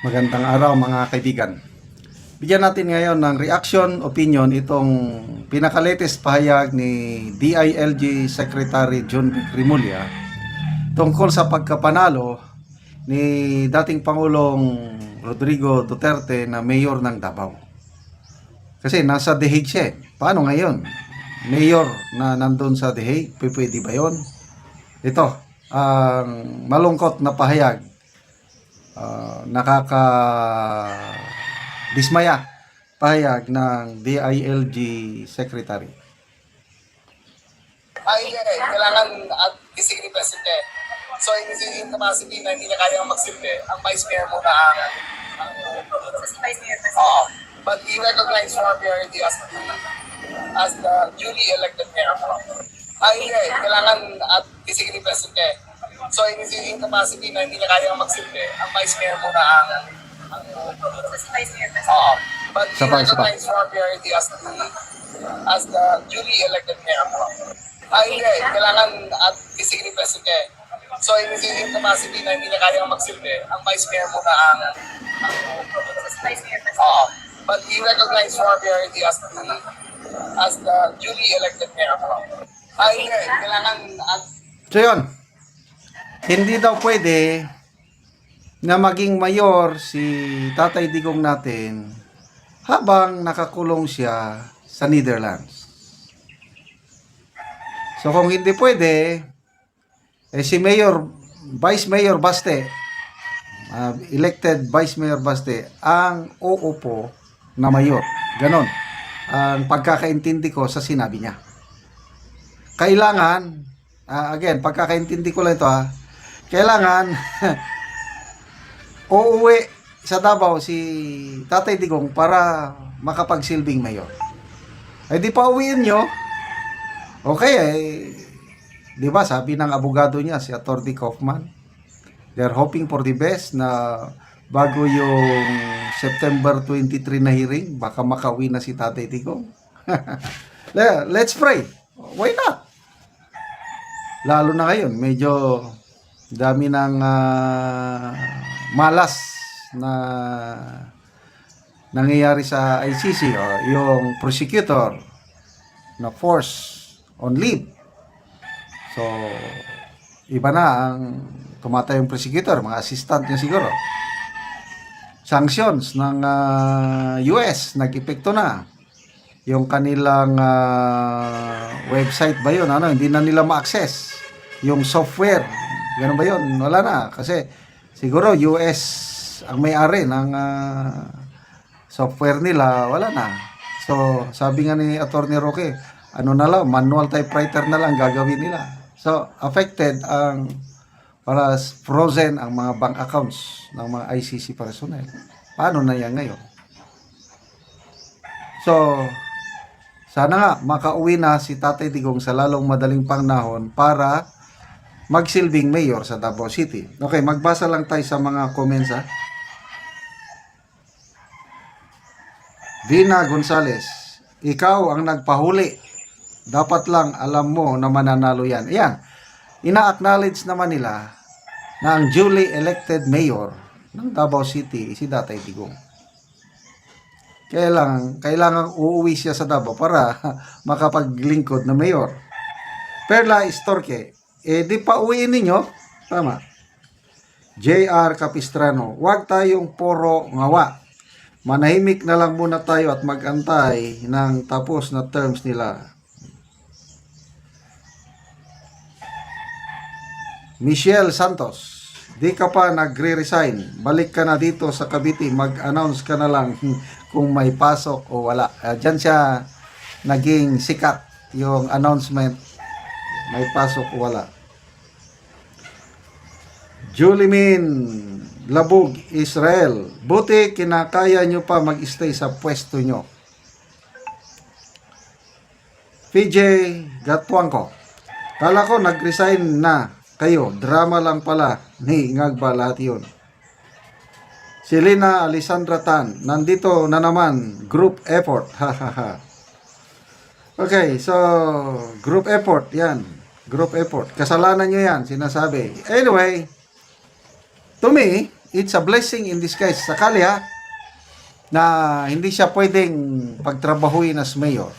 Magandang araw mga kaibigan. Bigyan natin ngayon ng reaction, opinion itong pinaka-latest pahayag ni DILG Secretary John Rimulya tungkol sa pagkapanalo ni dating Pangulong Rodrigo Duterte na mayor ng Davao. Kasi nasa The Hague siya. Paano ngayon? Mayor na nandun sa The Hague, pwede ba yun? Ito, ang malungkot na pahayag. Nakaka-dismaya pahayag ng DILG Secretary. Kailangan at isig ni Presidente. So, in his capacity na hindi na kayang magsilbi, ang Vice Mayor muna ang Vice Mayor. Oo. But we recognize for priority as the duly elected mayor. Kailangan at isig ni Presidente. So, in his capacity na hindi na kayang magsilbi, ang Vice Mayor muna ang Vice Mayor. Oo. But we recognize for priority as the duly elected mayor. Kailangan at isig ni Presidente. So, in his capacity na hindi na kayang magsilbi, ang Vice Mayor muna ang Vice Mayor. Oo. But we recognize for priority as the duly elected mayor. Kailangan at So yun, hindi daw pwede na maging mayor si Tatay Digong natin habang nakakulong siya sa Netherlands. So kung hindi pwede, si Vice Mayor Baste, elected Vice Mayor Baste, ang uupo na mayor. Ganon ang pagkakaintindi ko sa sinabi niya. Kailangan, again, pagkakaintindi ko lang ito kailangan uuwi sa Davao si Tatay Digong para makapagsilbing mayor. Ay di pa uwiin nyo. Okay, di ba sabi ng abogado niya, si Atty. Kaufman, they're hoping for the best na bago yung September 23 na hearing, baka makauwi na si Tatay Digong. Let's pray. Why not? Lalo na ngayon, medyo dami ng malas na nangyayari sa ICC. Yung prosecutor na force on leave. So, iba na ang tumatay yung prosecutor, mga assistant niya siguro. Sanctions ng US, nag-epekto na. Yung kanilang website ba yun? Hindi na nila ma-access. Yung software, ganun ba yun? Wala na. Kasi siguro US ang may-ari ng software nila, wala na. So, sabi nga ni Atty. Roque, na lang, manual typewriter na lang gagawin nila. So, affected para frozen ang mga bank accounts ng mga ICC personnel. Paano na yan ngayon? So, sana nga makauwi na si Tatay Digong sa lalong madaling panahon para magsilbing mayor sa Davao City. Okay, magbasa lang tayo sa mga comments Vina Gonzales, ikaw ang nagpahuli. Dapat lang alam mo na mananalo yan. Ayan, ina-acknowledge naman nila na ang duly elected mayor ng Davao City si Tatay Digong. Kailangan uuwi siya sa Davao para makapaglingkod na mayor. Perla Istorque, di pa uwiin ninyo? Tama. JR Capistrano, huwag tayong puro ngawa. Manahimik na lang muna tayo at mag-antay ng tapos na terms nila. Michelle Santos, di ka pa nagre-resign. Balik ka na dito sa Cavite. Mag-announce ka na lang kung may pasok o wala. Diyan siya naging sikat yung announcement. May pasok o wala. Julimin Labug, Israel. Buti kinakaya nyo pa mag-stay sa pwesto nyo. PJ Gatwangko, kala ko nag-resign na kayo, drama lang pala. Ngag ba lahat yun? Selena Alessandra Tan, nandito na naman, group effort. Okay, so group effort, yan. Group effort. Kasalanan nyo yan, sinasabi. Anyway, to me, it's a blessing in disguise. Sakali ha, na hindi siya pwedeng pagtrabahuin as mayor.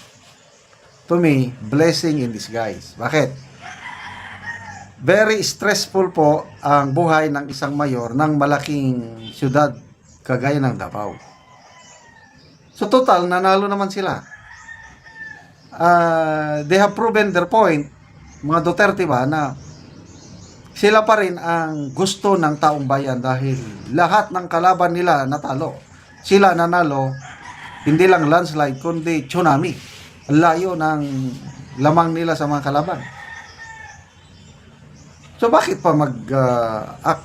To me, blessing in disguise. Bakit? Very stressful po ang buhay ng isang mayor ng malaking syudad kagaya ng Davao. So total, nanalo naman sila. They have proven their point, mga Duterte ba, na sila pa rin ang gusto ng taong bayan dahil lahat ng kalaban nila natalo. Sila nanalo, hindi lang landslide, kundi tsunami. Ang layo ng lamang nila sa mga kalaban. So bakit pa mag-act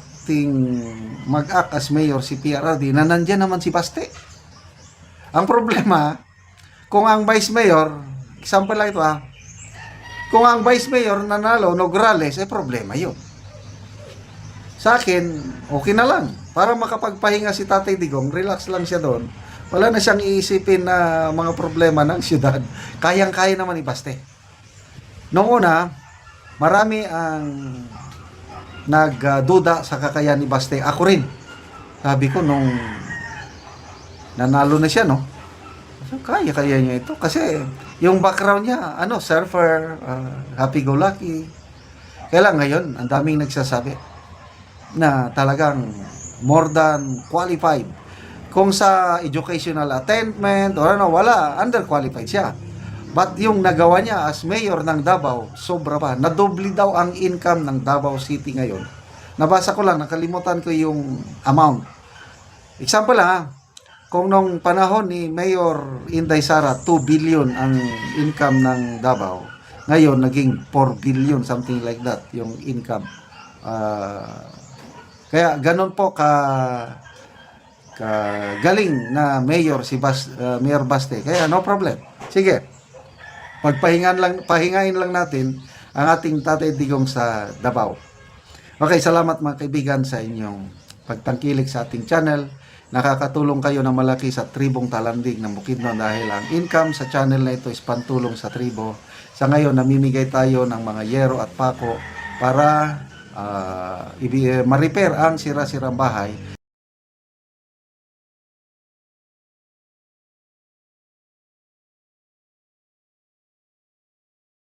as mayor si PRRD na nandyan naman si Baste? Ang problema, kung ang vice mayor, example lang ito kung ang vice mayor nanalo, Nograles, problema yun. Sa akin, okay na lang. Para makapagpahinga si Tatay Digong, relax lang siya doon. Wala na siyang iisipin na mga problema ng siyudad. Kayang-kaya naman ni Baste. Noong una, marami ang nagduda sa kakayahan ni Baste. Ako rin. Sabi ko nung nanalo na siya, no? So, kaya niya ito. Kasi yung background niya, surfer, happy-go-lucky. Kaya lang ngayon, ang daming nagsasabi na talagang more than qualified. Kung sa educational attainment or wala, underqualified siya. But yung nagawa niya as mayor ng Davao, sobra pa. Nadoble daw ang income ng Davao City ngayon. Nabasa ko lang, nakalimutan ko yung amount. Example kung nung panahon ni Mayor Inday Sara, 2 billion ang income ng Davao. Ngayon, naging 4 billion, something like that, yung income. Kaya ganun po galing na mayor si Mayor Baste. Kaya no problem. Sige. Pahingain lang natin ang ating Tatay Digong sa Davao. Okay, salamat mga kaibigan sa inyong pagtangkilik sa ating channel. Nakakatulong kayo ng malaki sa tribong Talandig ng Bukidnon dahil ang income sa channel na ito is pantulong sa tribo. Sa ngayon, namimigay tayo ng mga yero at pako para ma-repair ang sira-sirang bahay